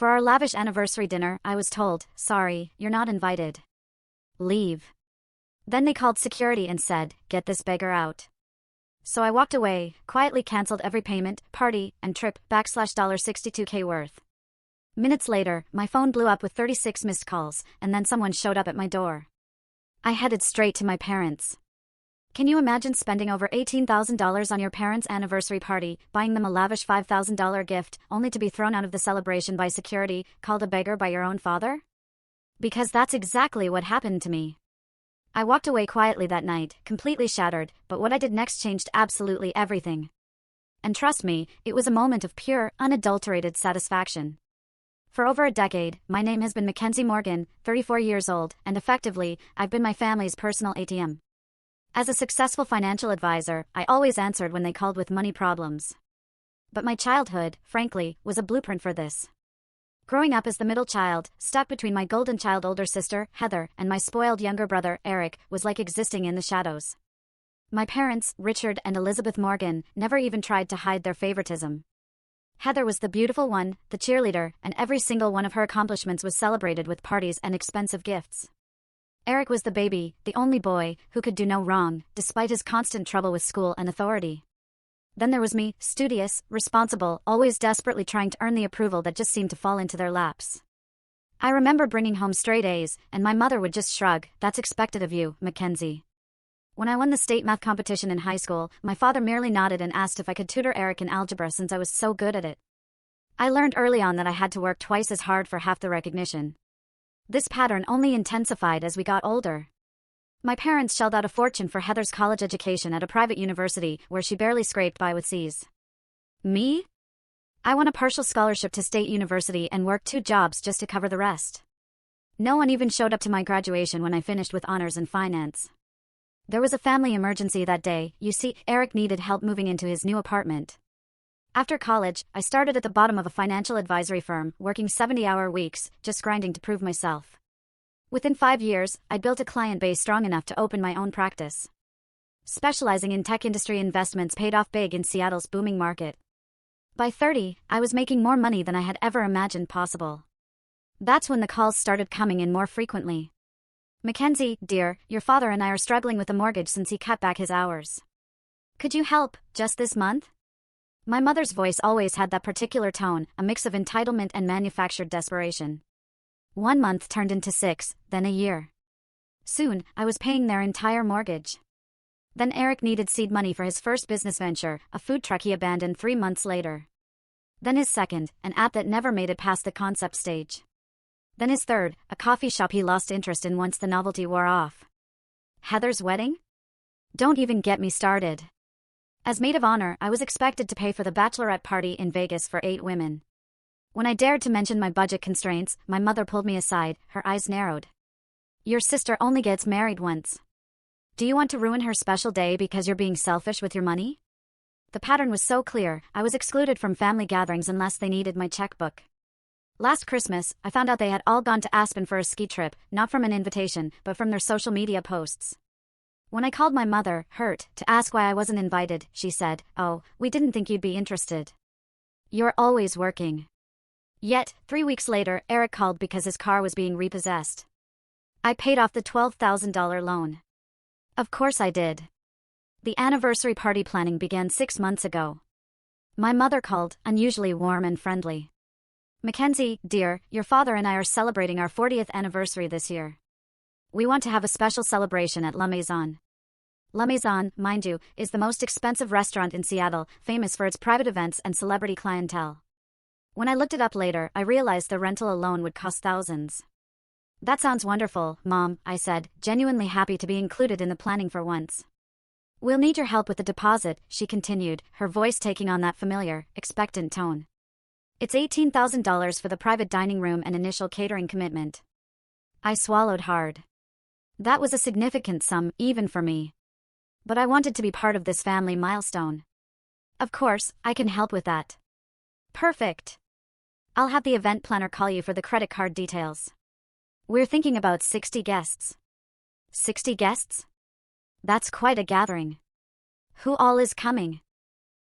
For our lavish anniversary dinner, I was told, sorry, you're not invited. Leave. Then they called security and said, get this beggar out. So I walked away, quietly canceled every payment, party, and trip, $62K worth. Minutes later, my phone blew up with 36 missed calls, and then someone showed up at my door. I headed straight to my parents. Can you imagine spending over $18,000 on your parents' anniversary party, buying them a lavish $5,000 gift, only to be thrown out of the celebration by security, called a beggar by your own father? Because that's exactly what happened to me. I walked away quietly that night, completely shattered, but what I did next changed absolutely everything. And trust me, it was a moment of pure, unadulterated satisfaction. For over a decade, my name has been Mackenzie Morgan, 34 years old, and effectively, I've been my family's personal ATM. As a successful financial advisor, I always answered when they called with money problems. But my childhood, frankly, was a blueprint for this. Growing up as the middle child, stuck between my golden child older sister, Heather, and my spoiled younger brother, Eric, was like existing in the shadows. My parents, Richard and Elizabeth Morgan, never even tried to hide their favoritism. Heather was the beautiful one, the cheerleader, and every single one of her accomplishments was celebrated with parties and expensive gifts. Eric was the baby, the only boy, who could do no wrong, despite his constant trouble with school and authority. Then there was me, studious, responsible, always desperately trying to earn the approval that just seemed to fall into their laps. I remember bringing home straight A's, and my mother would just shrug, that's expected of you, Mackenzie. When I won the state math competition in high school, my father merely nodded and asked if I could tutor Eric in algebra since I was so good at it. I learned early on that I had to work twice as hard for half the recognition. This pattern only intensified as we got older. My parents shelled out a fortune for Heather's college education at a private university where she barely scraped by with C's. Me? I won a partial scholarship to State University and worked 2 jobs just to cover the rest. No one even showed up to my graduation when I finished with honors in finance. There was a family emergency that day. You see, Eric needed help moving into his new apartment. After college, I started at the bottom of a financial advisory firm, working 70-hour weeks, just grinding to prove myself. Within 5 years, I built a client base strong enough to open my own practice. Specializing in tech industry investments paid off big in Seattle's booming market. By 30, I was making more money than I had ever imagined possible. That's when the calls started coming in more frequently. Mackenzie, dear, your father and I are struggling with a mortgage since he cut back his hours. Could you help, just this month? My mother's voice always had that particular tone, a mix of entitlement and manufactured desperation. 1 month turned into 6, then a year. Soon, I was paying their entire mortgage. Then Eric needed seed money for his first business venture, a food truck he abandoned 3 months later. Then his second, an app that never made it past the concept stage. Then his third, a coffee shop he lost interest in once the novelty wore off. Heather's wedding? Don't even get me started. As maid of honor, I was expected to pay for the bachelorette party in Vegas for 8 women. When I dared to mention my budget constraints, my mother pulled me aside, her eyes narrowed. Your sister only gets married once. Do you want to ruin her special day because you're being selfish with your money? The pattern was so clear, I was excluded from family gatherings unless they needed my checkbook. Last Christmas, I found out they had all gone to Aspen for a ski trip, not from an invitation, but from their social media posts. When I called my mother, hurt, to ask why I wasn't invited, she said, "Oh, we didn't think you'd be interested. You're always working." Yet, 3 weeks later, Eric called because his car was being repossessed. I paid off the $12,000 loan. Of course I did. The anniversary party planning began 6 months ago. My mother called, unusually warm and friendly. Mackenzie, dear, your father and I are celebrating our 40th anniversary this year. We want to have a special celebration at La Maison. La Maison, mind you, is the most expensive restaurant in Seattle, famous for its private events and celebrity clientele. When I looked it up later, I realized the rental alone would cost thousands. That sounds wonderful, Mom, I said, genuinely happy to be included in the planning for once. We'll need your help with the deposit, she continued, her voice taking on that familiar, expectant tone. It's $18,000 for the private dining room and initial catering commitment. I swallowed hard. That was a significant sum, even for me. But I wanted to be part of this family milestone. Of course, I can help with that. Perfect. I'll have the event planner call you for the credit card details. We're thinking about 60 guests. 60 guests? That's quite a gathering. Who all is coming?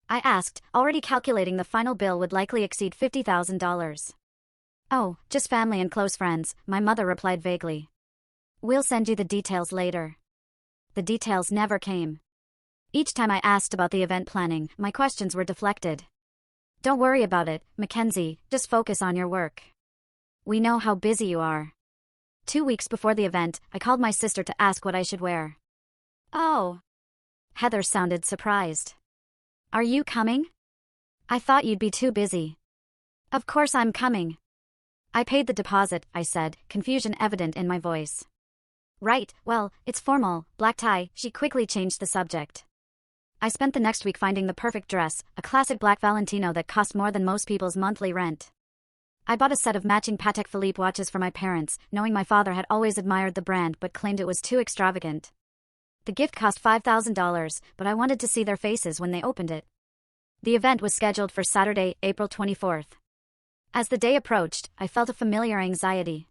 I asked, already calculating the final bill would likely exceed $50,000. Oh, just family and close friends, my mother replied vaguely. We'll send you the details later. The details never came. Each time I asked about the event planning, my questions were deflected. Don't worry about it, Mackenzie, just focus on your work. We know how busy you are. 2 weeks before the event, I called my sister to ask what I should wear. Oh. Heather sounded surprised. Are you coming? I thought you'd be too busy. Of course I'm coming. I paid the deposit, I said, confusion evident in my voice. Right, well, it's formal, black tie, she quickly changed the subject. I spent the next week finding the perfect dress, a classic black Valentino that cost more than most people's monthly rent. I bought a set of matching Patek Philippe watches for my parents, knowing my father had always admired the brand but claimed it was too extravagant. The gift cost $5,000, but I wanted to see their faces when they opened it. The event was scheduled for Saturday, April 24th. As the day approached, I felt a familiar anxiety.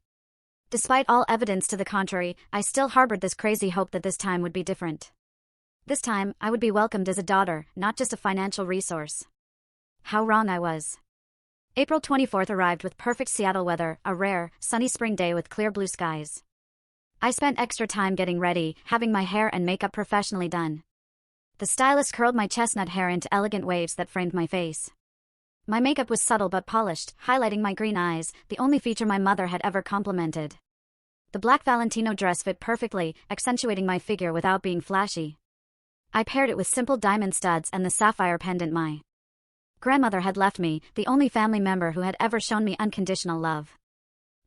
Despite all evidence to the contrary, I still harbored this crazy hope that this time would be different. This time, I would be welcomed as a daughter, not just a financial resource. How wrong I was. April 24th arrived with perfect Seattle weather, a rare, sunny spring day with clear blue skies. I spent extra time getting ready, having my hair and makeup professionally done. The stylist curled my chestnut hair into elegant waves that framed my face. My makeup was subtle but polished, highlighting my green eyes, the only feature my mother had ever complimented. The black Valentino dress fit perfectly, accentuating my figure without being flashy. I paired it with simple diamond studs and the sapphire pendant my grandmother had left me, the only family member who had ever shown me unconditional love.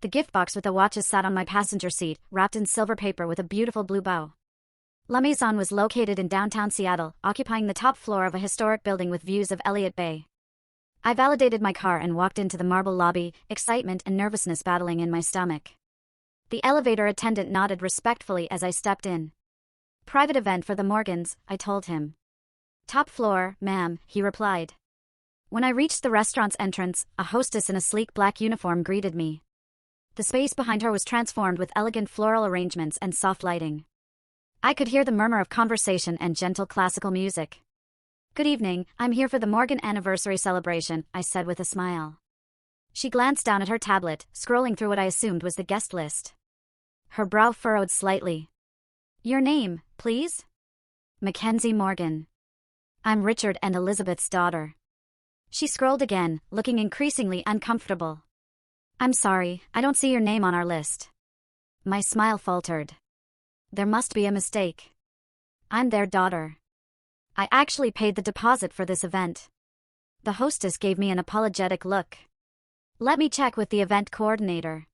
The gift box with the watches sat on my passenger seat, wrapped in silver paper with a beautiful blue bow. La Maison was located in downtown Seattle, occupying the top floor of a historic building with views of Elliott Bay. I validated my car and walked into the marble lobby, excitement and nervousness battling in my stomach. The elevator attendant nodded respectfully as I stepped in. Private event for the Morgans, I told him. Top floor, ma'am, he replied. When I reached the restaurant's entrance, a hostess in a sleek black uniform greeted me. The space behind her was transformed with elegant floral arrangements and soft lighting. I could hear the murmur of conversation and gentle classical music. Good evening, I'm here for the Morgan anniversary celebration, I said with a smile. She glanced down at her tablet, scrolling through what I assumed was the guest list. Her brow furrowed slightly. Your name, please? Mackenzie Morgan. I'm Richard and Elizabeth's daughter. She scrolled again, looking increasingly uncomfortable. I'm sorry, I don't see your name on our list. My smile faltered. There must be a mistake. I'm their daughter. I actually paid the deposit for this event. The hostess gave me an apologetic look. Let me check with the event coordinator.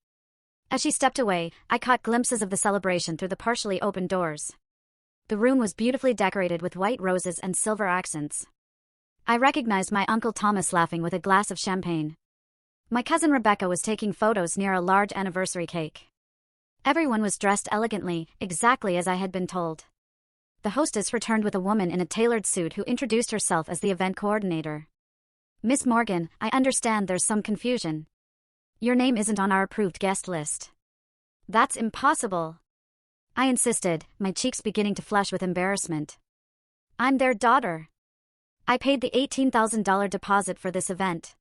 As she stepped away, I caught glimpses of the celebration through the partially open doors. The room was beautifully decorated with white roses and silver accents. I recognized my Uncle Thomas laughing with a glass of champagne. My cousin Rebecca was taking photos near a large anniversary cake. Everyone was dressed elegantly, exactly as I had been told. The hostess returned with a woman in a tailored suit who introduced herself as the event coordinator. Miss Morgan, I understand there's some confusion. Your name isn't on our approved guest list. That's impossible. I insisted, my cheeks beginning to flush with embarrassment. I'm their daughter. I paid the $18,000 deposit for this event.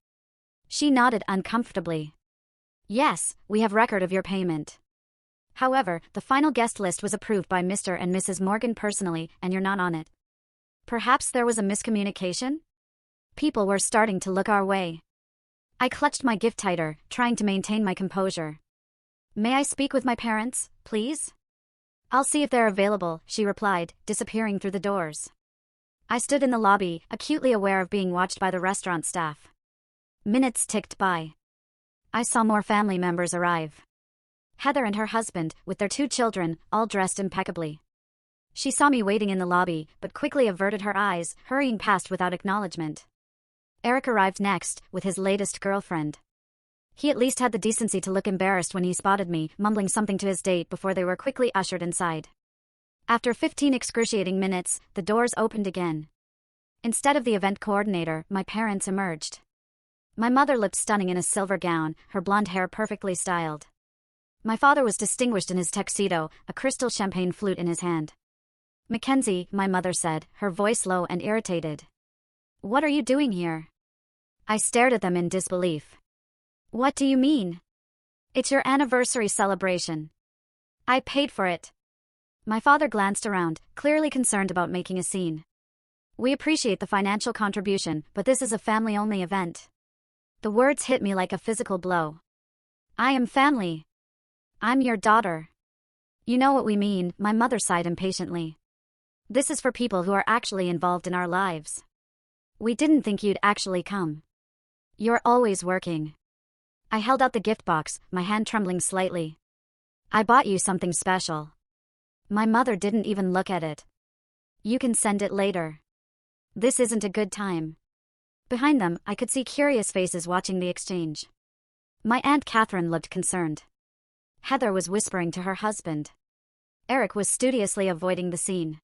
She nodded uncomfortably. Yes, we have record of your payment. However, the final guest list was approved by Mr. and Mrs. Morgan personally, and you're not on it. Perhaps there was a miscommunication? People were starting to look our way. I clutched my gift tighter, trying to maintain my composure. May I speak with my parents, please? I'll see if they're available, she replied, disappearing through the doors. I stood in the lobby, acutely aware of being watched by the restaurant staff. Minutes ticked by. I saw more family members arrive. Heather and her husband, with their 2 children, all dressed impeccably. She saw me waiting in the lobby, but quickly averted her eyes, hurrying past without acknowledgement. Eric arrived next, with his latest girlfriend. He at least had the decency to look embarrassed when he spotted me, mumbling something to his date before they were quickly ushered inside. After 15 excruciating minutes, the doors opened again. Instead of the event coordinator, my parents emerged. My mother looked stunning in a silver gown, her blonde hair perfectly styled. My father was distinguished in his tuxedo, a crystal champagne flute in his hand. Mackenzie, my mother said, her voice low and irritated. What are you doing here? I stared at them in disbelief. What do you mean? It's your anniversary celebration. I paid for it. My father glanced around, clearly concerned about making a scene. We appreciate the financial contribution, but this is a family-only event. The words hit me like a physical blow. I am family. I'm your daughter. You know what we mean, my mother sighed impatiently. This is for people who are actually involved in our lives. We didn't think you'd actually come. You're always working. I held out the gift box, my hand trembling slightly. I bought you something special. My mother didn't even look at it. You can send it later. This isn't a good time. Behind them, I could see curious faces watching the exchange. My Aunt Catherine looked concerned. Heather was whispering to her husband. Eric was studiously avoiding the scene.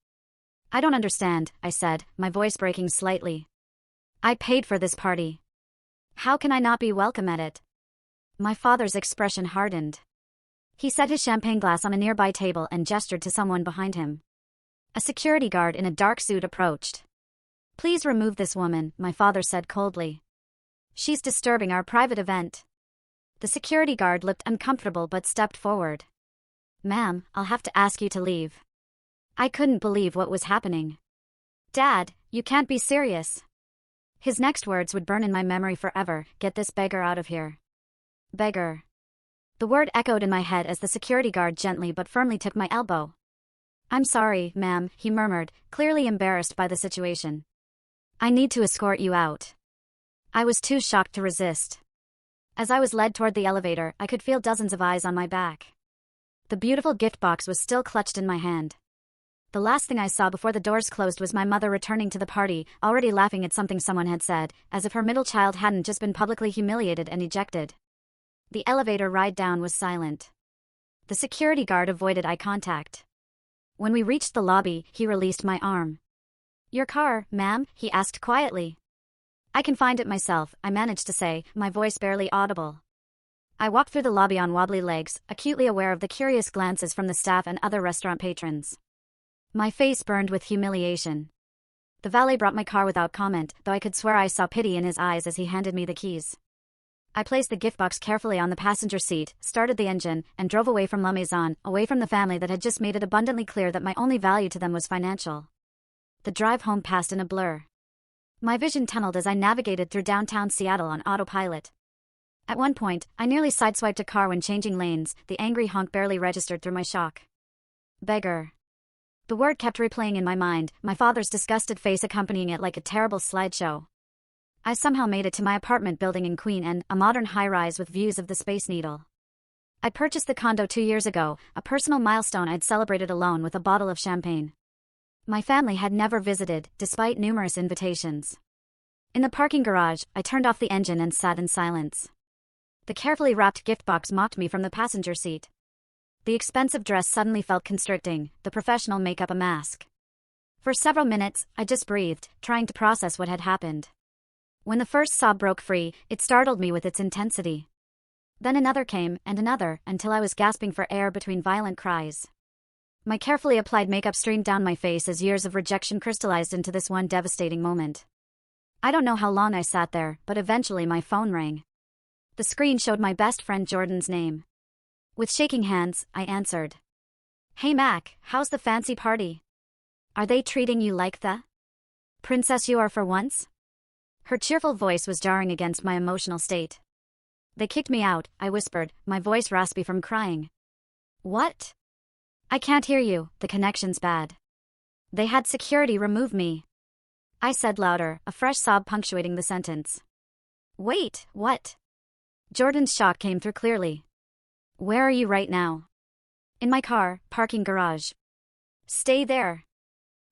I don't understand, I said, my voice breaking slightly. I paid for this party. How can I not be welcome at it? My father's expression hardened. He set his champagne glass on a nearby table and gestured to someone behind him. A security guard in a dark suit approached. Please remove this woman, my father said coldly. She's disturbing our private event. The security guard looked uncomfortable but stepped forward. Ma'am, I'll have to ask you to leave. I couldn't believe what was happening. Dad, you can't be serious. His next words would burn in my memory forever. Get this beggar out of here. Beggar. The word echoed in my head as the security guard gently but firmly took my elbow. I'm sorry, ma'am, he murmured, clearly embarrassed by the situation. I need to escort you out. I was too shocked to resist. As I was led toward the elevator, I could feel dozens of eyes on my back. The beautiful gift box was still clutched in my hand. The last thing I saw before the doors closed was my mother returning to the party, already laughing at something someone had said, as if her middle child hadn't just been publicly humiliated and ejected. The elevator ride down was silent. The security guard avoided eye contact. When we reached the lobby, he released my arm. Your car, ma'am? He asked quietly. I can find it myself, I managed to say, my voice barely audible. I walked through the lobby on wobbly legs, acutely aware of the curious glances from the staff and other restaurant patrons. My face burned with humiliation. The valet brought my car without comment, though I could swear I saw pity in his eyes as he handed me the keys. I placed the gift box carefully on the passenger seat, started the engine, and drove away from La Maison, away from the family that had just made it abundantly clear that my only value to them was financial. The drive home passed in a blur. My vision tunneled as I navigated through downtown Seattle on autopilot. At one point, I nearly sideswiped a car when changing lanes, the angry honk barely registered through my shock. Beggar. The word kept replaying in my mind, my father's disgusted face accompanying it like a terrible slideshow. I somehow made it to my apartment building in Queen Anne, a modern high-rise with views of the Space Needle. I'd purchased the condo 2 years ago, a personal milestone I'd celebrated alone with a bottle of champagne. My family had never visited, despite numerous invitations. In the parking garage, I turned off the engine and sat in silence. The carefully wrapped gift box mocked me from the passenger seat. The expensive dress suddenly felt constricting, the professional makeup a mask. For several minutes, I just breathed, trying to process what had happened. When the first sob broke free, it startled me with its intensity. Then another came, and another, until I was gasping for air between violent cries. My carefully applied makeup streamed down my face as years of rejection crystallized into this one devastating moment. I don't know how long I sat there, but eventually my phone rang. The screen showed my best friend Jordan's name. With shaking hands, I answered. Hey Mac, how's the fancy party? Are they treating you like the princess you are for once? Her cheerful voice was jarring against my emotional state. They kicked me out, I whispered, my voice raspy from crying. What? I can't hear you, the connection's bad. They had security remove me. I said louder, a fresh sob punctuating the sentence. Wait, what? Jordan's shock came through clearly. Where are you right now? In my car, parking garage. Stay there.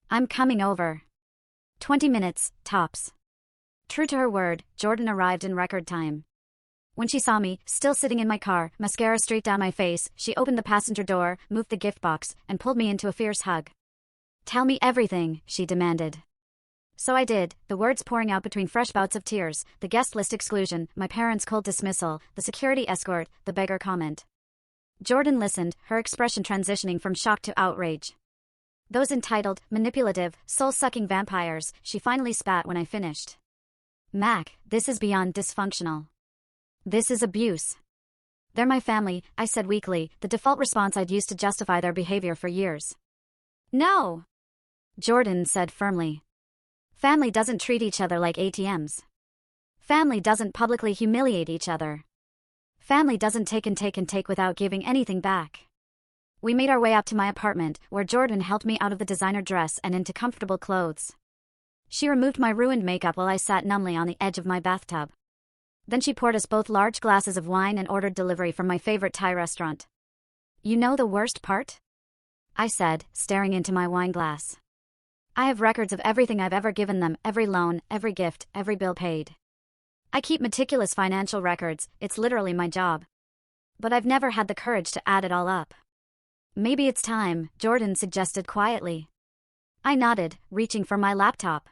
I'm coming over. 20 minutes, tops. True to her word, Jordan arrived in record time. When she saw me, still sitting in my car, mascara straight down my face, she opened the passenger door, moved the gift box, and pulled me into a fierce hug. Tell me everything, she demanded. So I did, the words pouring out between fresh bouts of tears, the guest list exclusion, my parents' cold dismissal, the security escort, the beggar comment. Jordan listened, her expression transitioning from shock to outrage. Those entitled, manipulative, soul-sucking vampires, she finally spat when I finished. Mac, this is beyond dysfunctional. This is abuse. They're my family, I said weakly, the default response I'd used to justify their behavior for years. No, Jordan said firmly. Family doesn't treat each other like ATMs. Family doesn't publicly humiliate each other. Family doesn't take and take and take without giving anything back. We made our way up to my apartment, where Jordan helped me out of the designer dress and into comfortable clothes. She removed my ruined makeup while I sat numbly on the edge of my bathtub. Then she poured us both large glasses of wine and ordered delivery from my favorite Thai restaurant. You know the worst part? I said, staring into my wine glass. I have records of everything I've ever given them, every loan, every gift, every bill paid. I keep meticulous financial records, it's literally my job. But I've never had the courage to add it all up. Maybe it's time, Jordan suggested quietly. I nodded, reaching for my laptop.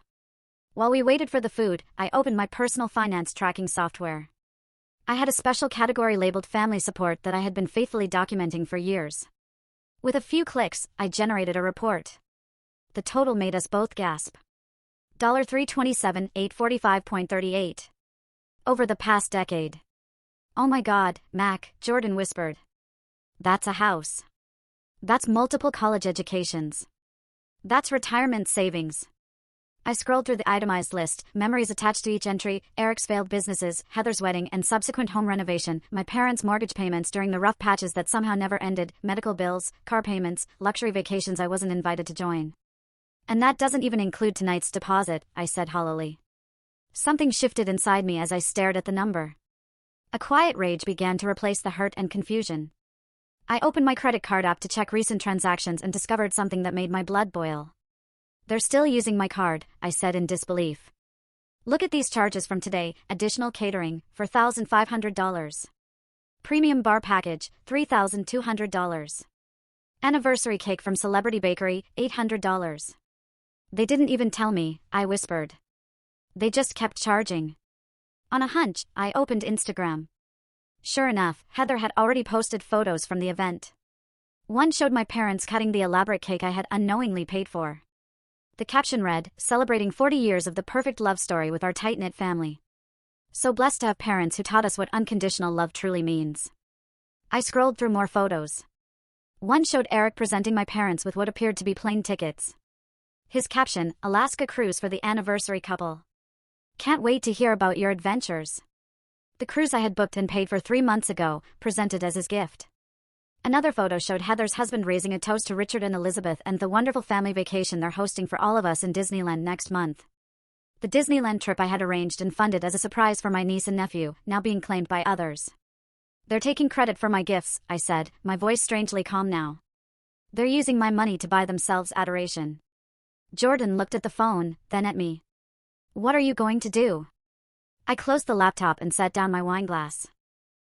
While we waited for the food, I opened my personal finance tracking software. I had a special category labeled Family Support that I had been faithfully documenting for years. With a few clicks, I generated a report. The total made us both gasp. $327,845.38. Over the past decade. Oh my God, Mac, Jordan whispered. That's a house. That's multiple college educations. That's retirement savings. I scrolled through the itemized list, memories attached to each entry, Eric's failed businesses, Heather's wedding and subsequent home renovation, my parents' mortgage payments during the rough patches that somehow never ended, medical bills, car payments, luxury vacations I wasn't invited to join. And that doesn't even include tonight's deposit, I said hollowly. Something shifted inside me as I stared at the number. A quiet rage began to replace the hurt and confusion. I opened my credit card app to check recent transactions and discovered something that made my blood boil. They're still using my card, I said in disbelief. Look at these charges from today, additional catering, for $1,500. Premium bar package, $3,200. Anniversary cake from Celebrity Bakery, $800. They didn't even tell me, I whispered. They just kept charging. On a hunch, I opened Instagram. Sure enough, Heather had already posted photos from the event. One showed my parents cutting the elaborate cake I had unknowingly paid for. The caption read, celebrating 40 years of the perfect love story with our tight-knit family. So blessed to have parents who taught us what unconditional love truly means. I scrolled through more photos. One showed Eric presenting my parents with what appeared to be plane tickets. His caption, Alaska cruise for the anniversary couple. Can't wait to hear about your adventures. The cruise I had booked and paid for 3 months ago, presented as his gift. Another photo showed Heather's husband raising a toast to Richard and Elizabeth and the wonderful family vacation they're hosting for all of us in Disneyland next month. The Disneyland trip I had arranged and funded as a surprise for my niece and nephew, now being claimed by others. They're taking credit for my gifts, I said, my voice strangely calm now. They're using my money to buy themselves adoration. Jordan looked at the phone, then at me. What are you going to do? I closed the laptop and set down my wine glass.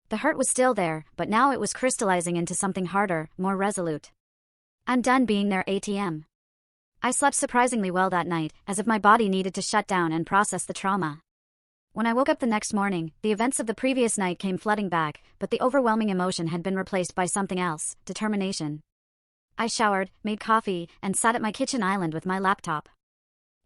The hurt was still there, but now it was crystallizing into something harder, more resolute. I'm done being their ATM. I slept surprisingly well that night, as if my body needed to shut down and process the trauma. When I woke up the next morning, the events of the previous night came flooding back, but the overwhelming emotion had been replaced by something else, determination. I showered, made coffee, and sat at my kitchen island with my laptop.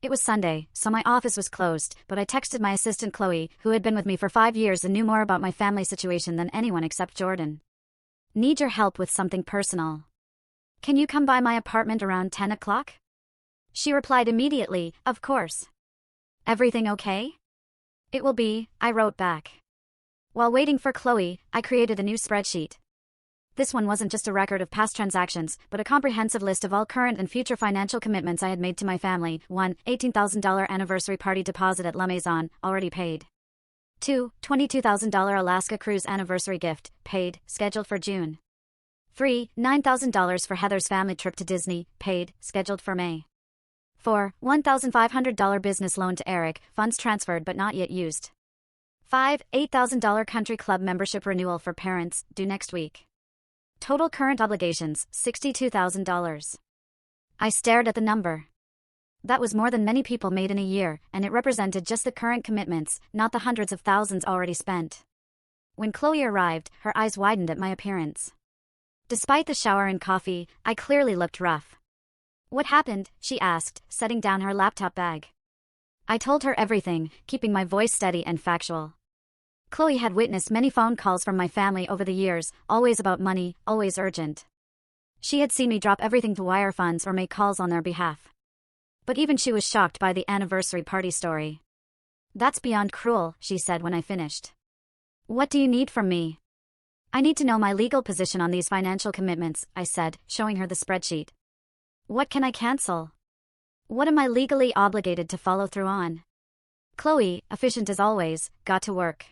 It was Sunday, so my office was closed, but I texted my assistant Chloe, who had been with me for 5 years and knew more about my family situation than anyone except Jordan. Need your help with something personal. Can you come by my apartment around 10 o'clock? She replied immediately, of course. Everything okay? It will be, I wrote back. While waiting for Chloe, I created a new spreadsheet. This one wasn't just a record of past transactions, but a comprehensive list of all current and future financial commitments I had made to my family. 1. $18,000 anniversary party deposit at La Maison, already paid. 2. $22,000 Alaska cruise anniversary gift, paid, scheduled for June. 3. $9,000 for Heather's family trip to Disney, paid, scheduled for May. 4. $1,500 business loan to Eric, funds transferred but not yet used. 5. $8,000 country club membership renewal for parents, due next week. Total current obligations, $62,000. I stared at the number. That was more than many people made in a year, and it represented just the current commitments, not the hundreds of thousands already spent. When Chloe arrived, her eyes widened at my appearance. Despite the shower and coffee, I clearly looked rough. What happened? She asked, setting down her laptop bag. I told her everything, keeping my voice steady and factual. Chloe had witnessed many phone calls from my family over the years, always about money, always urgent. She had seen me drop everything to wire funds or make calls on their behalf. But even she was shocked by the anniversary party story. "That's beyond cruel," she said when I finished. "What do you need from me?" "I need to know my legal position on these financial commitments," I said, showing her the spreadsheet. "What can I cancel? What am I legally obligated to follow through on?" Chloe, efficient as always, got to work.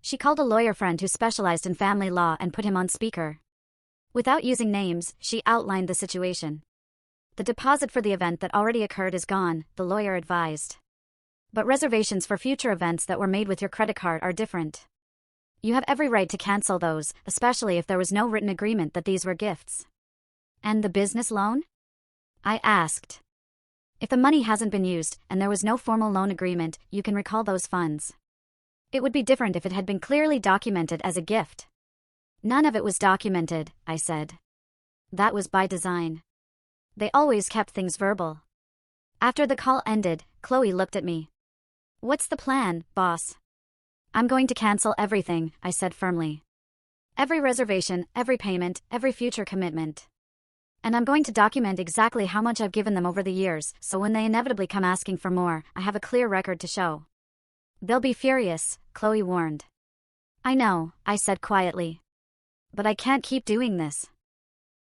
She called a lawyer friend who specialized in family law and put him on speaker. Without using names, she outlined the situation. "The deposit for the event that already occurred is gone," the lawyer advised. "But reservations for future events that were made with your credit card are different. You have every right to cancel those, especially if there was no written agreement that these were gifts." "And the business loan?" I asked. "If the money hasn't been used, and there was no formal loan agreement, you can recall those funds. It would be different if it had been clearly documented as a gift." "None of it was documented," I said. "That was by design. They always kept things verbal." After the call ended, Chloe looked at me. "What's the plan, boss?" "I'm going to cancel everything," I said firmly. "Every reservation, every payment, every future commitment. And I'm going to document exactly how much I've given them over the years, so when they inevitably come asking for more, I have a clear record to show." "They'll be furious," Chloe warned. "I know," I said quietly. "But I can't keep doing this.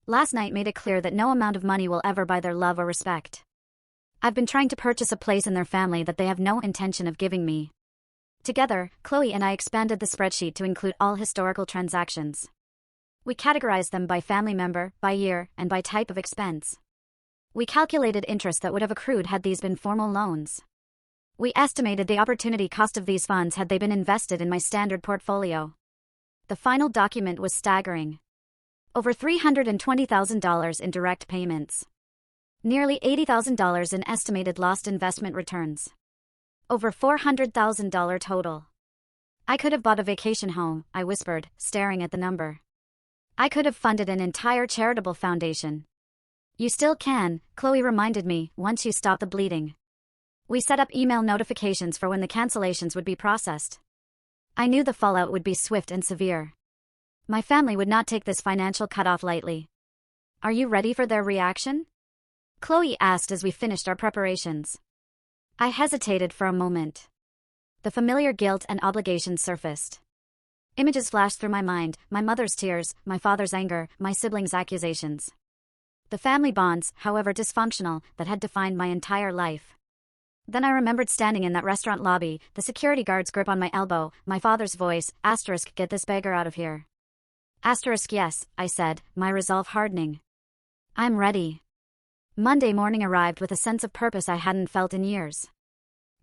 Last night made it clear that no amount of money will ever buy their love or respect. I've been trying to purchase a place in their family that they have no intention of giving me." Together, Chloe and I expanded the spreadsheet to include all historical transactions. We categorized them by family member, by year, and by type of expense. We calculated interest that would have accrued had these been formal loans. We estimated the opportunity cost of these funds had they been invested in my standard portfolio. The final document was staggering. Over $320,000 in direct payments. Nearly $80,000 in estimated lost investment returns. Over $400,000 total. "I could have bought a vacation home," I whispered, staring at the number. "I could have funded an entire charitable foundation." "You still can," Chloe reminded me, "once you stop the bleeding." We set up email notifications for when the cancellations would be processed. I knew the fallout would be swift and severe. My family would not take this financial cutoff lightly. "Are you ready for their reaction?" Chloe asked as we finished our preparations. I hesitated for a moment. The familiar guilt and obligation surfaced. Images flashed through my mind, my mother's tears, my father's anger, my siblings' accusations. The family bonds, however dysfunctional, that had defined my entire life. Then I remembered standing in that restaurant lobby, the security guard's grip on my elbow, my father's voice, *, "Get this beggar out of here." Yes, I said, my resolve hardening. "I'm ready." Monday morning arrived with a sense of purpose I hadn't felt in years.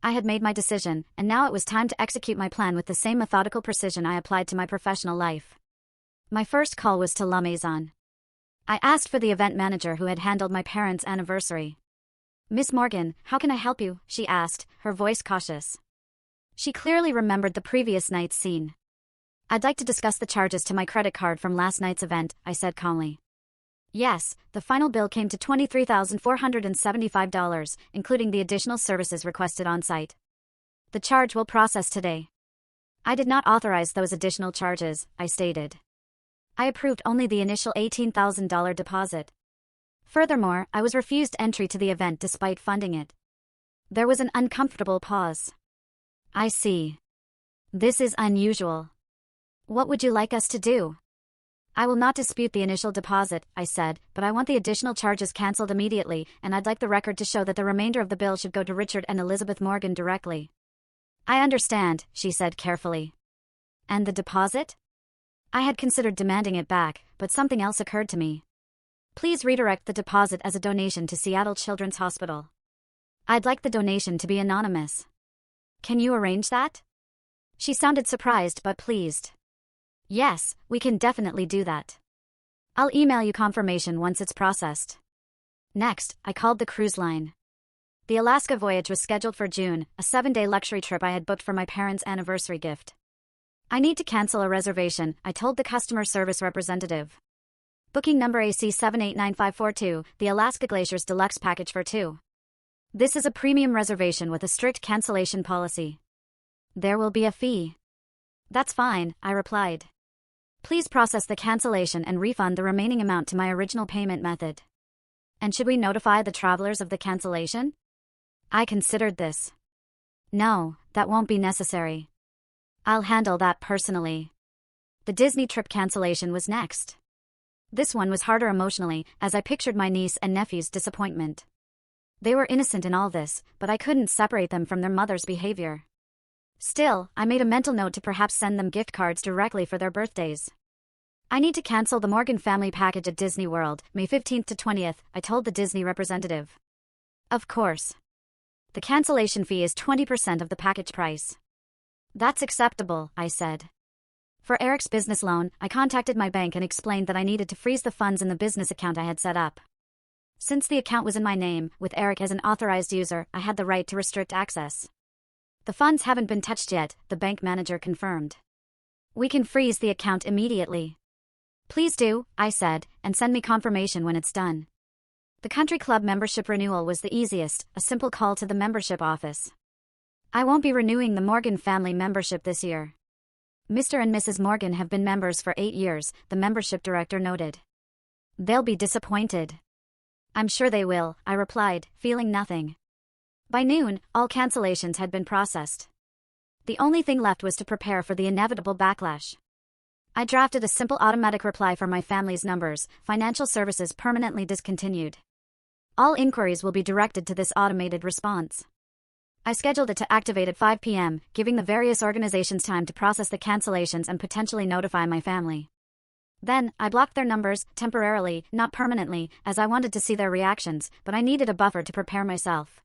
I had made my decision, and now it was time to execute my plan with the same methodical precision I applied to my professional life. My first call was to La Maison. I asked for the event manager who had handled my parents' anniversary. "Miss Morgan, how can I help you?" she asked, her voice cautious. She clearly remembered the previous night's scene. "I'd like to discuss the charges to my credit card from last night's event," I said calmly. Yes, the final bill came to $23,475, including the additional services requested on site. "The charge will process today." I did not authorize those additional charges, I stated. I approved only the initial $18,000 deposit. Furthermore, I was refused entry to the event despite funding it. There was an uncomfortable pause. "I see. This is unusual. What would you like us to do?" "I will not dispute the initial deposit," I said, "but I want the additional charges cancelled immediately, and I'd like the record to show that the remainder of the bill should go to Richard and Elizabeth Morgan directly." "I understand," she said carefully. "And the deposit?" I had considered demanding it back, but something else occurred to me. "Please redirect the deposit as a donation to Seattle Children's Hospital. I'd like the donation to be anonymous." "Can you arrange that?" She sounded surprised but pleased. "Yes, we can definitely do that. I'll email you confirmation once it's processed." Next, I called the cruise line. The Alaska voyage was scheduled for June, a 7-day luxury trip I had booked for my parents' anniversary gift. "I need to cancel a reservation," I told the customer service representative. "Booking number AC789542, the Alaska Glaciers Deluxe Package for 2. This is a premium reservation with a strict cancellation policy. There will be a fee." That's fine, I replied. Please process the cancellation and refund the remaining amount to my original payment method. And should we notify the travelers of the cancellation? I considered this. No, that won't be necessary. I'll handle that personally. The Disney trip cancellation was next. This one was harder emotionally, as I pictured my niece and nephew's disappointment. They were innocent in all this, but I couldn't separate them from their mother's behavior. Still, I made a mental note to perhaps send them gift cards directly for their birthdays. I need to cancel the Morgan family package at Disney World, May 15th to 20th, I told the Disney representative. Of course. The cancellation fee is 20% of the package price. That's acceptable, I said. For Eric's business loan, I contacted my bank and explained that I needed to freeze the funds in the business account I had set up. Since the account was in my name, with Eric as an authorized user, I had the right to restrict access. The funds haven't been touched yet, the bank manager confirmed. We can freeze the account immediately. Please do, I said, and send me confirmation when it's done. The country club membership renewal was the easiest, a simple call to the membership office. I won't be renewing the Morgan family membership this year. Mr. and Mrs. Morgan have been members for 8 years, the membership director noted. They'll be disappointed. I'm sure they will, I replied, feeling nothing. By noon, all cancellations had been processed. The only thing left was to prepare for the inevitable backlash. I drafted a simple automatic reply for my family's numbers, financial services permanently discontinued. All inquiries will be directed to this automated response. I scheduled it to activate at 5 p.m., giving the various organizations time to process the cancellations and potentially notify my family. Then, I blocked their numbers, temporarily, not permanently, as I wanted to see their reactions, but I needed a buffer to prepare myself.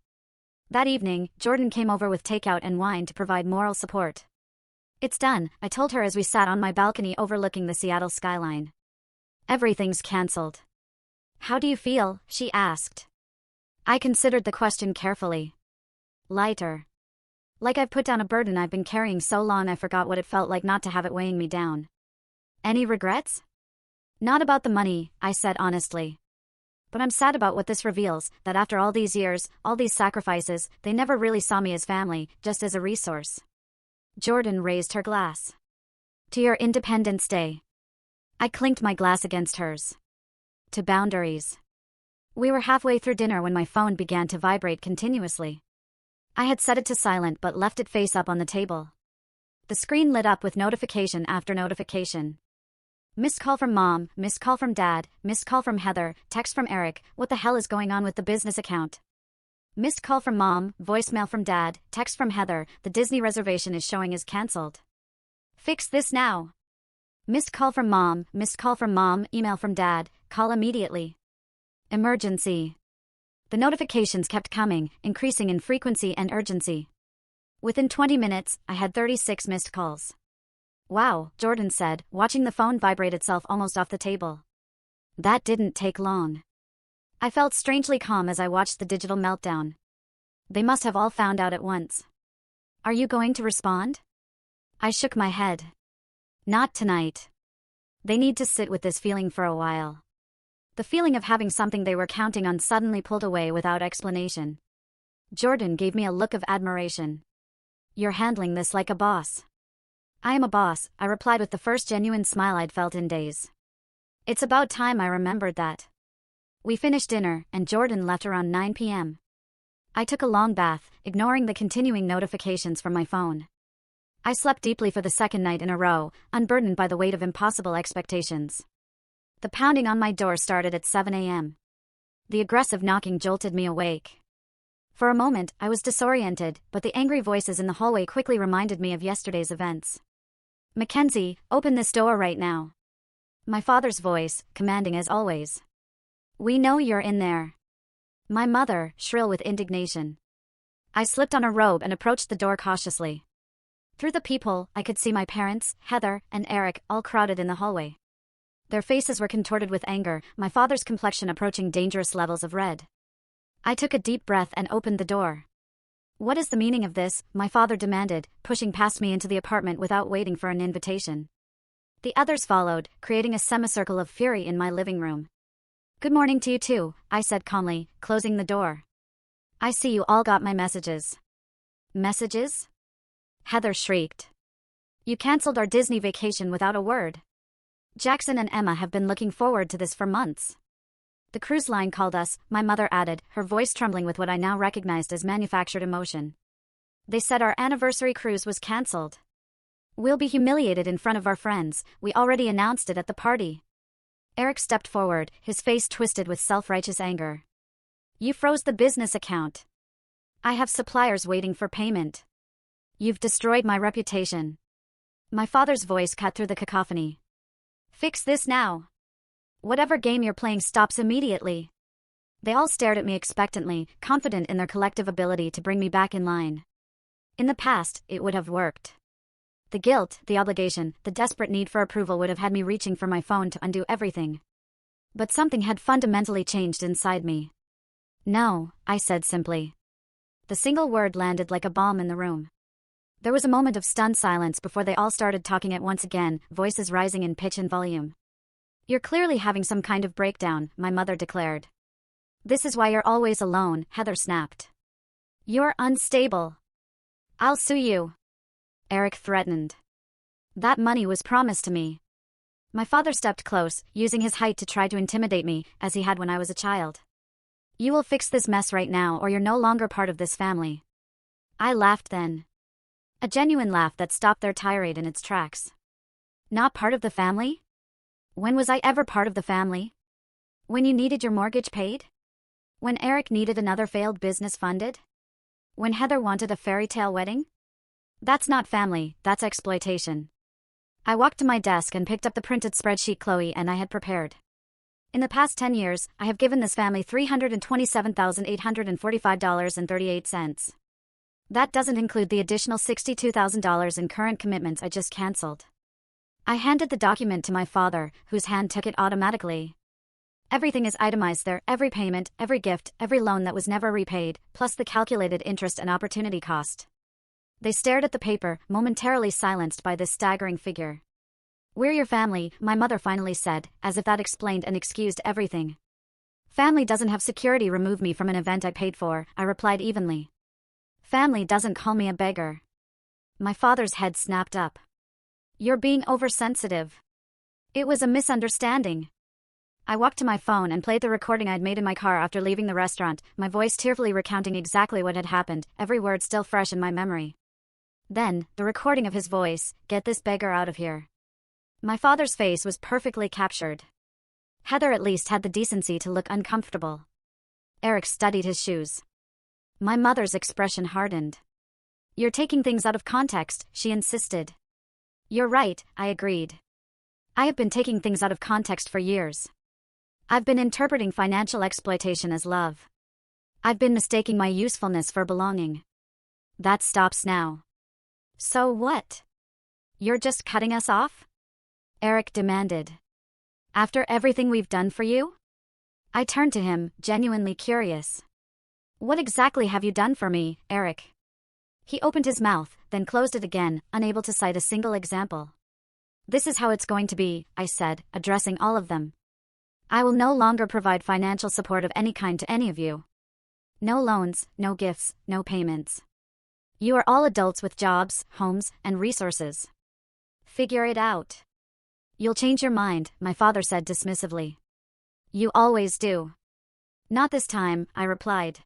That evening, Jordan came over with takeout and wine to provide moral support. It's done, I told her as we sat on my balcony overlooking the Seattle skyline. Everything's cancelled. How do you feel? She asked. I considered the question carefully. Lighter. Like I've put down a burden I've been carrying so long I forgot what it felt like not to have it weighing me down. Any regrets? Not about the money, I said honestly. But I'm sad about what this reveals, that after all these years, all these sacrifices, they never really saw me as family, just as a resource. Jordan raised her glass. To your Independence Day. I clinked my glass against hers. To boundaries. We were halfway through dinner when my phone began to vibrate continuously. I had set it to silent but left it face up on the table. The screen lit up with notification after notification. Missed call from Mom, missed call from Dad, missed call from Heather, text from Eric, what the hell is going on with the business account? Missed call from Mom, voicemail from Dad, text from Heather, the Disney reservation is showing as cancelled. Fix this now. Missed call from Mom, email from Dad, call immediately. Emergency. The notifications kept coming, increasing in frequency and urgency. Within 20 minutes, I had 36 missed calls. Wow, Jordan said, watching the phone vibrate itself almost off the table. That didn't take long. I felt strangely calm as I watched the digital meltdown. They must have all found out at once. Are you going to respond? I shook my head. Not tonight. They need to sit with this feeling for a while. The feeling of having something they were counting on suddenly pulled away without explanation. Jordan gave me a look of admiration. You're handling this like a boss. I am a boss, I replied with the first genuine smile I'd felt in days. It's about time I remembered that. We finished dinner, and Jordan left around 9 p.m. I took a long bath, ignoring the continuing notifications from my phone. I slept deeply for the second night in a row, unburdened by the weight of impossible expectations. The pounding on my door started at 7 a.m. The aggressive knocking jolted me awake. For a moment, I was disoriented, but the angry voices in the hallway quickly reminded me of yesterday's events. Mackenzie, open this door right now. My father's voice, commanding as always. We know you're in there. My mother, shrill with indignation. I slipped on a robe and approached the door cautiously. Through the peephole, I could see my parents, Heather, and Eric, all crowded in the hallway. Their faces were contorted with anger, my father's complexion approaching dangerous levels of red. I took a deep breath and opened the door. What is the meaning of this? My father demanded, pushing past me into the apartment without waiting for an invitation. The others followed, creating a semicircle of fury in my living room. Good morning to you too, I said calmly, closing the door. I see you all got my messages. Messages? Heather shrieked. You canceled our Disney vacation without a word. Jackson and Emma have been looking forward to this for months. The cruise line called us, my mother added, her voice trembling with what I now recognized as manufactured emotion. They said our anniversary cruise was canceled. We'll be humiliated in front of our friends, we already announced it at the party. Eric stepped forward, his face twisted with self-righteous anger. You froze the business account. I have suppliers waiting for payment. You've destroyed my reputation. My father's voice cut through the cacophony. Fix this now. Whatever game you're playing stops immediately. They all stared at me expectantly, confident in their collective ability to bring me back in line. In the past, it would have worked. The guilt, the obligation, the desperate need for approval would have had me reaching for my phone to undo everything. But something had fundamentally changed inside me. No, I said simply. The single word landed like a bomb in the room. There was a moment of stunned silence before they all started talking at once again, voices rising in pitch and volume. You're clearly having some kind of breakdown, my mother declared. This is why you're always alone, Heather snapped. You're unstable. I'll sue you. Eric threatened. That money was promised to me. My father stepped close, using his height to try to intimidate me, as he had when I was a child. You will fix this mess right now or you're no longer part of this family. I laughed then. A genuine laugh that stopped their tirade in its tracks. Not part of the family? When was I ever part of the family? When you needed your mortgage paid? When Eric needed another failed business funded? When Heather wanted a fairy tale wedding? That's not family, that's exploitation. I walked to my desk and picked up the printed spreadsheet Chloe and I had prepared. In the past 10 years, I have given this family $327,845.38. That doesn't include the additional $62,000 in current commitments I just canceled. I handed the document to my father, whose hand took it automatically. Everything is itemized there, every payment, every gift, every loan that was never repaid, plus the calculated interest and opportunity cost. They stared at the paper, momentarily silenced by this staggering figure. We're your family, my mother finally said, as if that explained and excused everything. Family doesn't have security remove me from an event I paid for, I replied evenly. Family doesn't call me a beggar. My father's head snapped up. You're being oversensitive. It was a misunderstanding. I walked to my phone and played the recording I'd made in my car after leaving the restaurant, my voice tearfully recounting exactly what had happened, every word still fresh in my memory. Then, the recording of his voice, get this beggar out of here. My father's face was perfectly captured. Heather at least had the decency to look uncomfortable. Eric studied his shoes. My mother's expression hardened. You're taking things out of context, she insisted. You're right, I agreed. I have been taking things out of context for years. I've been interpreting financial exploitation as love. I've been mistaking my usefulness for belonging. That stops now. So what? You're just cutting us off? Eric demanded. After everything we've done for you? I turned to him, genuinely curious. What exactly have you done for me, Eric? He opened his mouth, then closed it again, unable to cite a single example. This is how it's going to be, I said, addressing all of them. I will no longer provide financial support of any kind to any of you. No loans, no gifts, no payments. You are all adults with jobs, homes, and resources. Figure it out. You'll change your mind, my father said dismissively. You always do. Not this time, I replied.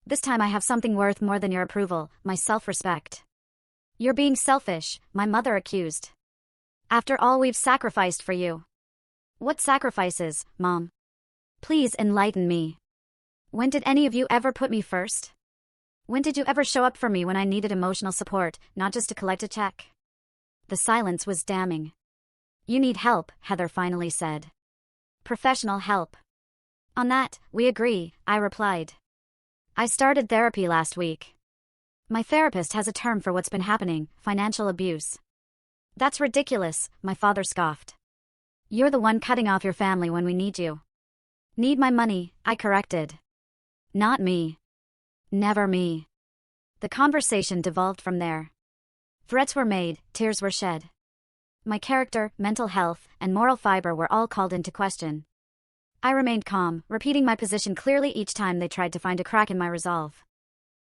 This time I have something worth more than your approval, my self-respect. You're being selfish, my mother accused. After all we've sacrificed for you. What sacrifices, Mom? Please enlighten me. When did any of you ever put me first? When did you ever show up for me when I needed emotional support, not just to collect a check? The silence was damning. You need help, Heather finally said. Professional help. On that, we agree, I replied. I started therapy last week. My therapist has a term for what's been happening, financial abuse. That's ridiculous, my father scoffed. You're the one cutting off your family when we need you. Need my money, I corrected. Not me. Never me. The conversation devolved from there. Threats were made, tears were shed. My character, mental health, and moral fiber were all called into question. I remained calm, repeating my position clearly each time they tried to find a crack in my resolve.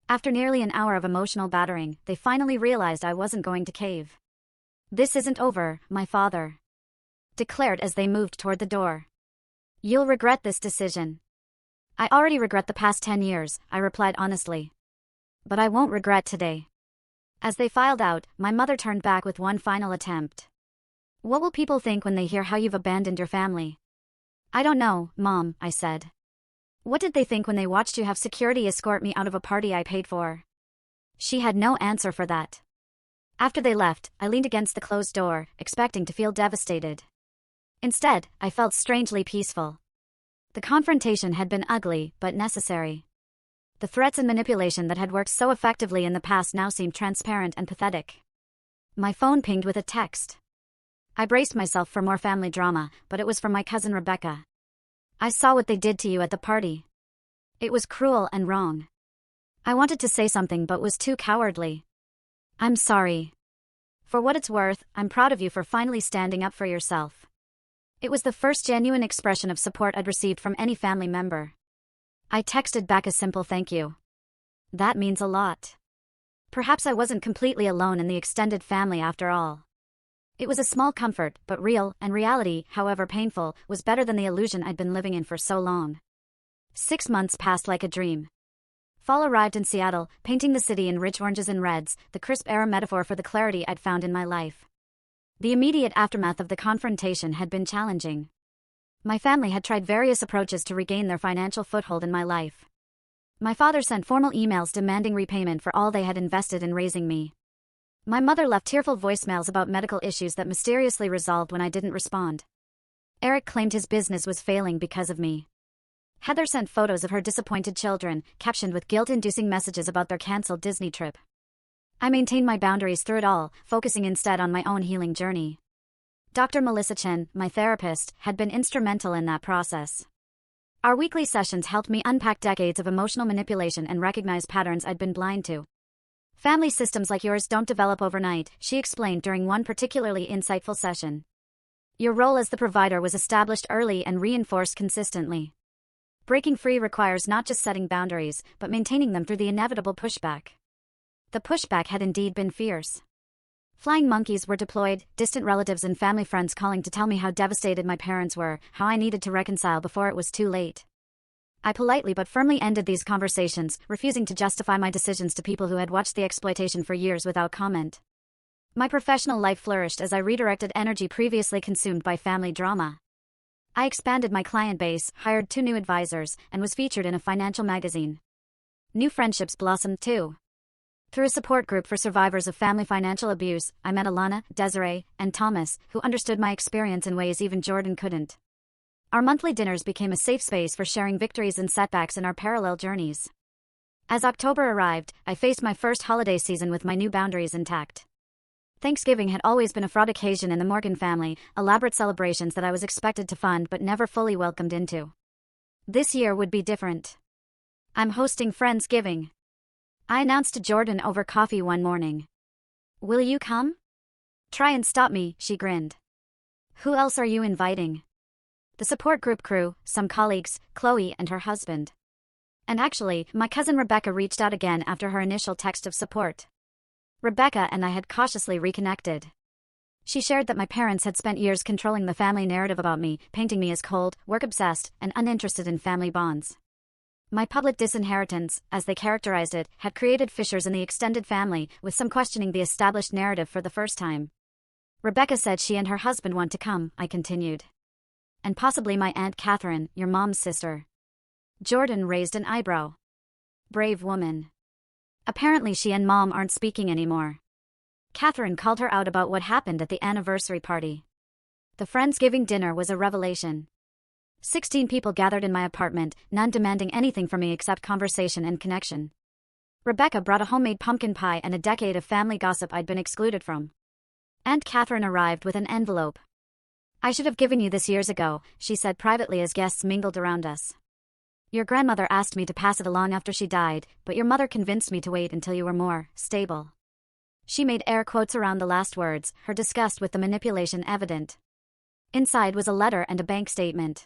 After nearly an hour of emotional battering, they finally realized I wasn't going to cave. This isn't over, my father declared as they moved toward the door. You'll regret this decision. I already regret the past 10 years, I replied honestly. But I won't regret today. As they filed out, my mother turned back with one final attempt. What will people think when they hear how you've abandoned your family? I don't know, Mom, I said. What did they think when they watched you have security escort me out of a party I paid for? She had no answer for that. After they left, I leaned against the closed door, expecting to feel devastated. Instead, I felt strangely peaceful. The confrontation had been ugly, but necessary. The threats and manipulation that had worked so effectively in the past now seemed transparent and pathetic. My phone pinged with a text. I braced myself for more family drama, but it was from my cousin Rebecca. I saw what they did to you at the party. It was cruel and wrong. I wanted to say something but was too cowardly. I'm sorry. For what it's worth, I'm proud of you for finally standing up for yourself. It was the first genuine expression of support I'd received from any family member. I texted back a simple thank you. That means a lot. Perhaps I wasn't completely alone in the extended family after all. It was a small comfort, but real, and reality, however painful, was better than the illusion I'd been living in for so long. 6 months passed like a dream. Fall arrived in Seattle, painting the city in rich oranges and reds, the crisp era metaphor for the clarity I'd found in my life. The immediate aftermath of the confrontation had been challenging. My family had tried various approaches to regain their financial foothold in my life. My father sent formal emails demanding repayment for all they had invested in raising me. My mother left tearful voicemails about medical issues that mysteriously resolved when I didn't respond. Eric claimed his business was failing because of me. Heather sent photos of her disappointed children, captioned with guilt-inducing messages about their cancelled Disney trip. I maintained my boundaries through it all, focusing instead on my own healing journey. Dr. Melissa Chen, my therapist, had been instrumental in that process. Our weekly sessions helped me unpack decades of emotional manipulation and recognize patterns I'd been blind to. Family systems like yours don't develop overnight, she explained during one particularly insightful session. Your role as the provider was established early and reinforced consistently. Breaking free requires not just setting boundaries, but maintaining them through the inevitable pushback. The pushback had indeed been fierce. Flying monkeys were deployed, distant relatives and family friends calling to tell me how devastated my parents were, how I needed to reconcile before it was too late. I politely but firmly ended these conversations, refusing to justify my decisions to people who had watched the exploitation for years without comment. My professional life flourished as I redirected energy previously consumed by family drama. I expanded my client base, hired 2 new advisors, and was featured in a financial magazine. New friendships blossomed too. Through a support group for survivors of family financial abuse, I met Alana, Desiree, and Thomas, who understood my experience in ways even Jordan couldn't. Our monthly dinners became a safe space for sharing victories and setbacks in our parallel journeys. As October arrived, I faced my first holiday season with my new boundaries intact. Thanksgiving had always been a fraught occasion in the Morgan family, elaborate celebrations that I was expected to fund but never fully welcomed into. This year would be different. I'm hosting Friendsgiving, I announced to Jordan over coffee one morning. Will you come? Try and stop me, she grinned. Who else are you inviting? The support group crew, some colleagues, Chloe and her husband. And actually, my cousin Rebecca reached out again after her initial text of support. Rebecca and I had cautiously reconnected. She shared that my parents had spent years controlling the family narrative about me, painting me as cold, work-obsessed, and uninterested in family bonds. My public disinheritance, as they characterized it, had created fissures in the extended family, with some questioning the established narrative for the first time. Rebecca said she and her husband want to come, I continued. And possibly my Aunt Catherine, your mom's sister. Jordan raised an eyebrow. Brave woman. Apparently she and Mom aren't speaking anymore. Catherine called her out about what happened at the anniversary party. The Friendsgiving dinner was a revelation. 16 people gathered in my apartment, none demanding anything from me except conversation and connection. Rebecca brought a homemade pumpkin pie and a decade of family gossip I'd been excluded from. Aunt Catherine arrived with an envelope. I should have given you this years ago, she said privately as guests mingled around us. Your grandmother asked me to pass it along after she died, but your mother convinced me to wait until you were more stable. She made air quotes around the last words, her disgust with the manipulation evident. Inside was a letter and a bank statement.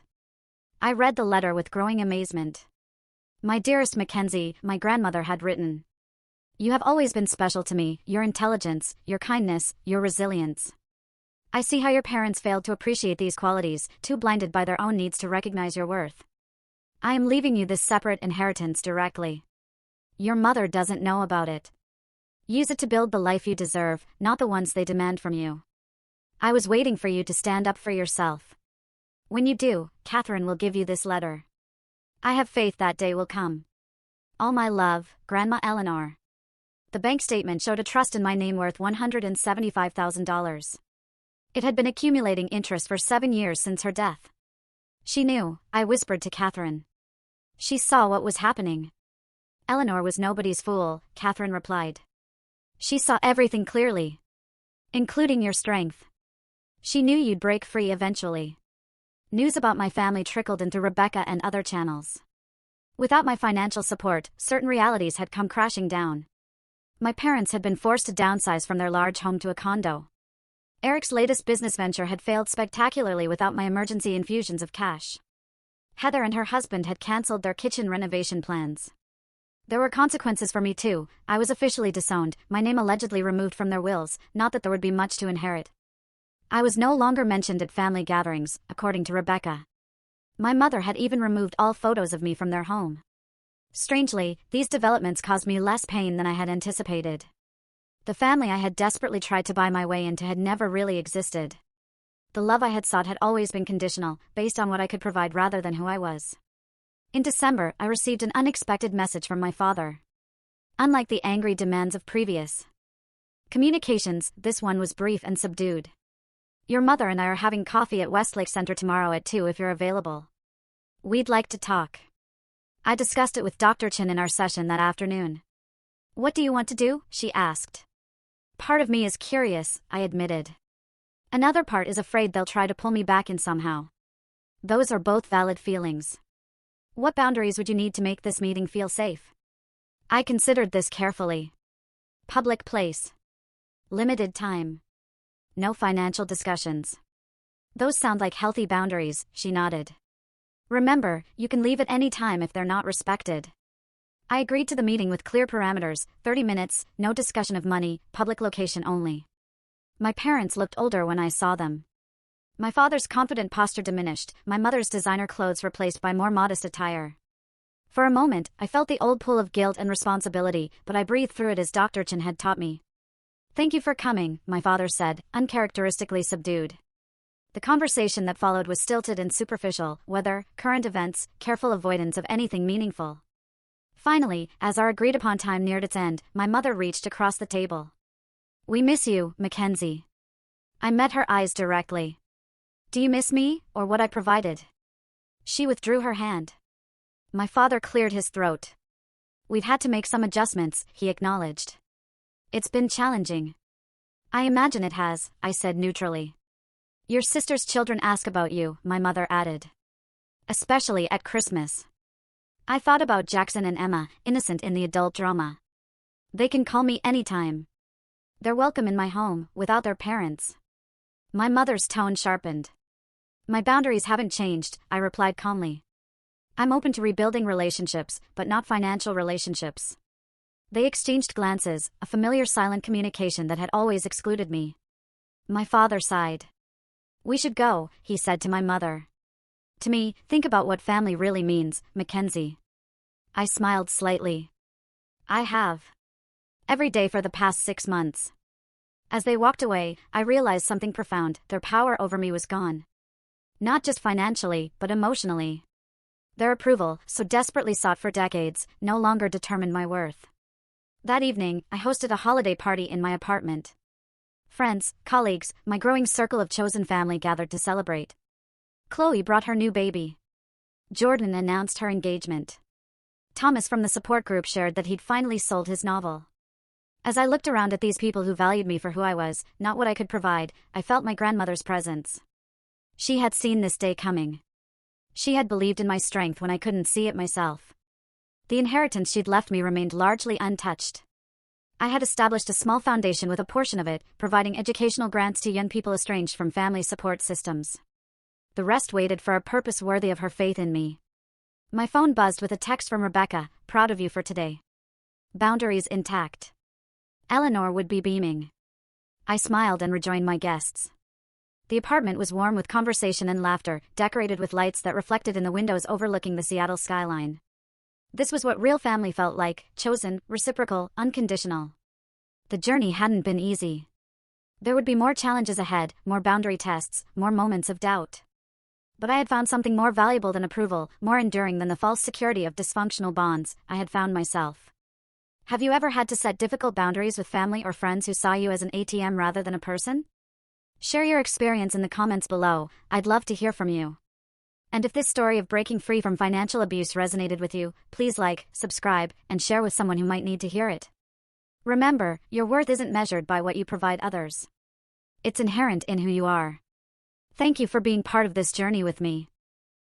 I read the letter with growing amazement. My dearest Mackenzie, my grandmother had written. You have always been special to me, your intelligence, your kindness, your resilience. I see how your parents failed to appreciate these qualities, too blinded by their own needs to recognize your worth. I am leaving you this separate inheritance directly. Your mother doesn't know about it. Use it to build the life you deserve, not the ones they demand from you. I was waiting for you to stand up for yourself. When you do, Catherine will give you this letter. I have faith that day will come. All my love, Grandma Eleanor. The bank statement showed a trust in my name worth $175,000. It had been accumulating interest for 7 years since her death. She knew, I whispered to Catherine. She saw what was happening. Eleanor was nobody's fool, Catherine replied. She saw everything clearly. Including your strength. She knew you'd break free eventually. News about my family trickled into Rebecca and other channels. Without my financial support, certain realities had come crashing down. My parents had been forced to downsize from their large home to a condo. Eric's latest business venture had failed spectacularly without my emergency infusions of cash. Heather and her husband had cancelled their kitchen renovation plans. There were consequences for me too. I was officially disowned, my name allegedly removed from their wills, not that there would be much to inherit. I was no longer mentioned at family gatherings, according to Rebecca. My mother had even removed all photos of me from their home. Strangely, these developments caused me less pain than I had anticipated. The family I had desperately tried to buy my way into had never really existed. The love I had sought had always been conditional, based on what I could provide rather than who I was. In December, I received an unexpected message from my father. Unlike the angry demands of previous communications, this one was brief and subdued. Your mother and I are having coffee at Westlake Center tomorrow at 2 if you're available. We'd like to talk. I discussed it with Dr. Chin in our session that afternoon. What do you want to do? She asked. Part of me is curious, I admitted. Another part is afraid they'll try to pull me back in somehow. Those are both valid feelings. What boundaries would you need to make this meeting feel safe? I considered this carefully. Public place. Limited time. No financial discussions. Those sound like healthy boundaries, she nodded. Remember, you can leave at any time if they're not respected. I agreed to the meeting with clear parameters, 30 minutes, no discussion of money, public location only. My parents looked older when I saw them. My father's confident posture diminished, my mother's designer clothes replaced by more modest attire. For a moment, I felt the old pull of guilt and responsibility, but I breathed through it as Dr. Chin had taught me. Thank you for coming, my father said, uncharacteristically subdued. The conversation that followed was stilted and superficial, weather, current events, careful avoidance of anything meaningful. Finally, as our agreed-upon time neared its end, my mother reached across the table. We miss you, Mackenzie. I met her eyes directly. Do you miss me, or what I provided? She withdrew her hand. My father cleared his throat. We've had to make some adjustments, he acknowledged. It's been challenging. I imagine it has, I said neutrally. Your sister's children ask about you, my mother added. Especially at Christmas. I thought about Jackson and Emma, innocent in the adult drama. They can call me anytime. They're welcome in my home, without their parents. My mother's tone sharpened. My boundaries haven't changed, I replied calmly. I'm open to rebuilding relationships, but not financial relationships. They exchanged glances, a familiar silent communication that had always excluded me. My father sighed. We should go, he said to my mother. To me, think about what family really means, Mackenzie. I smiled slightly. I have. Every day for the past 6 months. As they walked away, I realized something profound, their power over me was gone. Not just financially, but emotionally. Their approval, so desperately sought for decades, no longer determined my worth. That evening, I hosted a holiday party in my apartment. Friends, colleagues, my growing circle of chosen family gathered to celebrate. Chloe brought her new baby. Jordan announced her engagement. Thomas from the support group shared that he'd finally sold his novel. As I looked around at these people who valued me for who I was, not what I could provide, I felt my grandmother's presence. She had seen this day coming. She had believed in my strength when I couldn't see it myself. The inheritance she'd left me remained largely untouched. I had established a small foundation with a portion of it, providing educational grants to young people estranged from family support systems. The rest waited for a purpose worthy of her faith in me. My phone buzzed with a text from Rebecca, proud of you for today. Boundaries intact. Eleanor would be beaming. I smiled and rejoined my guests. The apartment was warm with conversation and laughter, decorated with lights that reflected in the windows overlooking the Seattle skyline. This was what real family felt like, chosen, reciprocal, unconditional. The journey hadn't been easy. There would be more challenges ahead, more boundary tests, more moments of doubt. But I had found something more valuable than approval, more enduring than the false security of dysfunctional bonds. I had found myself. Have you ever had to set difficult boundaries with family or friends who saw you as an ATM rather than a person? Share your experience in the comments below. I'd love to hear from you. And if this story of breaking free from financial abuse resonated with you, please like, subscribe, and share with someone who might need to hear it. Remember, your worth isn't measured by what you provide others. It's inherent in who you are. Thank you for being part of this journey with me.